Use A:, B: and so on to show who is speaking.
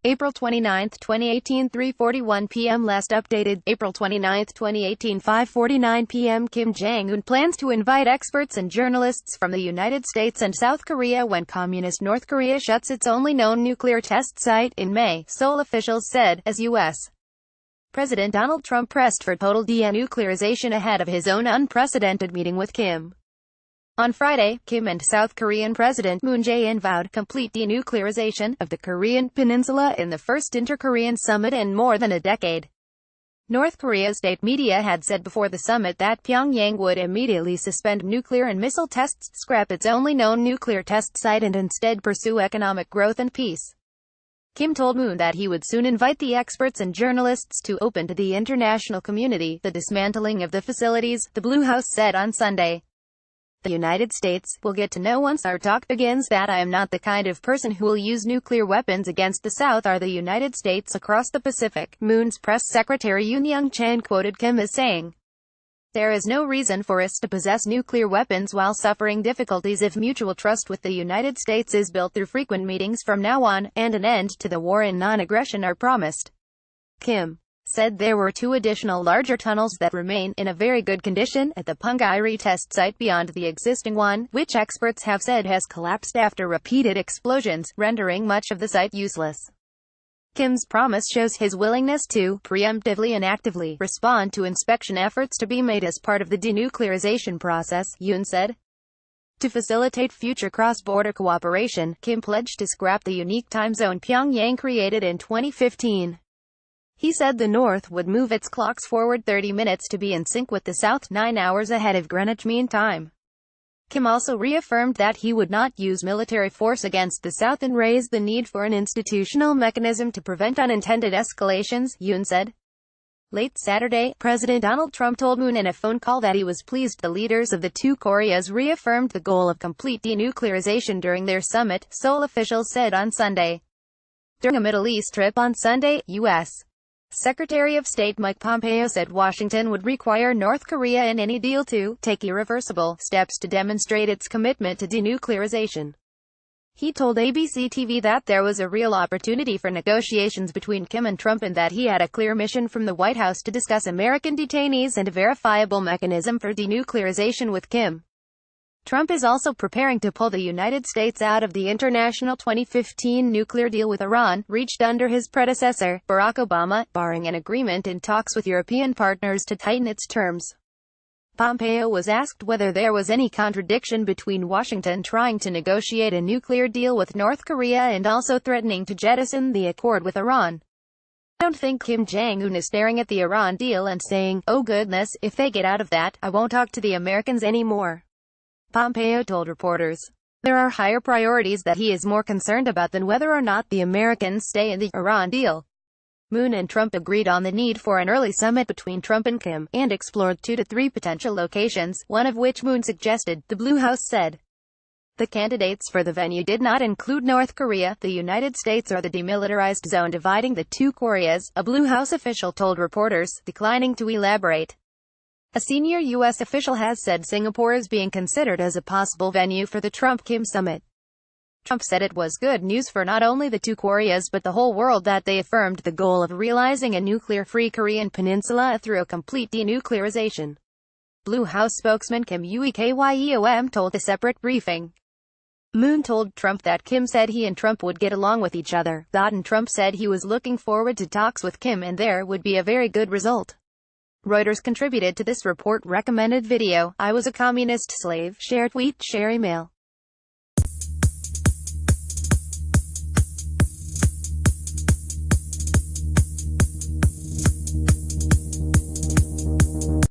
A: April 29, 2018 3:41 p.m. Last updated, April 29, 2018 5:49 p.m. Kim Jong-un plans to invite experts and journalists from the United States and South Korea when Communist North Korea shuts its only known nuclear test site in May, Seoul officials said, as U.S. President Donald Trump pressed for total denuclearization ahead of his own unprecedented meeting with Kim. On Friday, Kim and South Korean President Moon Jae-in vowed complete denuclearization of the Korean peninsula in the first inter-Korean summit in more than a decade. North Korea's state media had said before the summit that Pyongyang would immediately suspend nuclear and missile tests, scrap its only known nuclear test site and instead pursue economic growth and peace. Kim told Moon that he would soon invite the experts and journalists to open to the international community the dismantling of the facilities, the Blue House said on Sunday. The United States will get to know once our talk begins that I am not the kind of person who will use nuclear weapons against the South or the United States across the Pacific, Moon's press secretary Yoon Young-chan quoted Kim as saying. There is no reason for us to possess nuclear weapons while suffering difficulties if mutual trust with the United States is built through frequent meetings from now on, and an end to the war and non-aggression are promised. Kim said there were two additional larger tunnels that remain in a very good condition at the Punggye-ri test site beyond the existing one, which experts have said has collapsed after repeated explosions, rendering much of the site useless. Kim's promise shows his willingness to preemptively and actively respond to inspection efforts to be made as part of the denuclearization process, Yoon said. To facilitate future cross-border cooperation, Kim pledged to scrap the unique time zone Pyongyang created in 2015. He said the North would move its clocks forward 30 minutes to be in sync with the South, 9 hours ahead of Greenwich Mean Time. Kim also reaffirmed that he would not use military force against the South and raised the need for an institutional mechanism to prevent unintended escalations, Yoon said. Late Saturday, President Donald Trump told Moon in a phone call that he was pleased the leaders of the two Koreas reaffirmed the goal of complete denuclearization during their summit, Seoul officials said on Sunday. During a Middle East trip on Sunday, U.S. Secretary of State Mike Pompeo said Washington would require North Korea in any deal to take irreversible steps to demonstrate its commitment to denuclearization. He told ABC TV that there was a real opportunity for negotiations between Kim and Trump and that he had a clear mission from the White House to discuss American detainees and a verifiable mechanism for denuclearization with Kim. Trump is also preparing to pull the United States out of the international 2015 nuclear deal with Iran, reached under his predecessor, Barack Obama, barring an agreement in talks with European partners to tighten its terms. Pompeo was asked whether there was any contradiction between Washington trying to negotiate a nuclear deal with North Korea and also threatening to jettison the accord with Iran. I don't think Kim Jong-un is staring at the Iran deal and saying, oh goodness, if they get out of that, I won't talk to the Americans anymore. Pompeo told reporters. There are higher priorities that he is more concerned about than whether or not the Americans stay in the Iran deal. Moon and Trump agreed on the need for an early summit between Trump and Kim, and explored 2 to 3 potential locations, one of which Moon suggested, the Blue House said. The candidates for the venue did not include North Korea, the United States or the demilitarized zone dividing the two Koreas, a Blue House official told reporters, declining to elaborate. A senior U.S. official has said Singapore is being considered as a possible venue for the Trump-Kim summit. Trump said it was good news for not only the two Koreas but the whole world that they affirmed the goal of realizing a nuclear-free Korean peninsula through a complete denuclearization. Blue House spokesman Kim Kyeom told a separate briefing. Moon told Trump that Kim said he and Trump would get along with each other, and Trump said he was looking forward to talks with Kim and there would be a very good result. Reuters contributed to this report. Recommended video, I was a communist slave, share tweet, share email.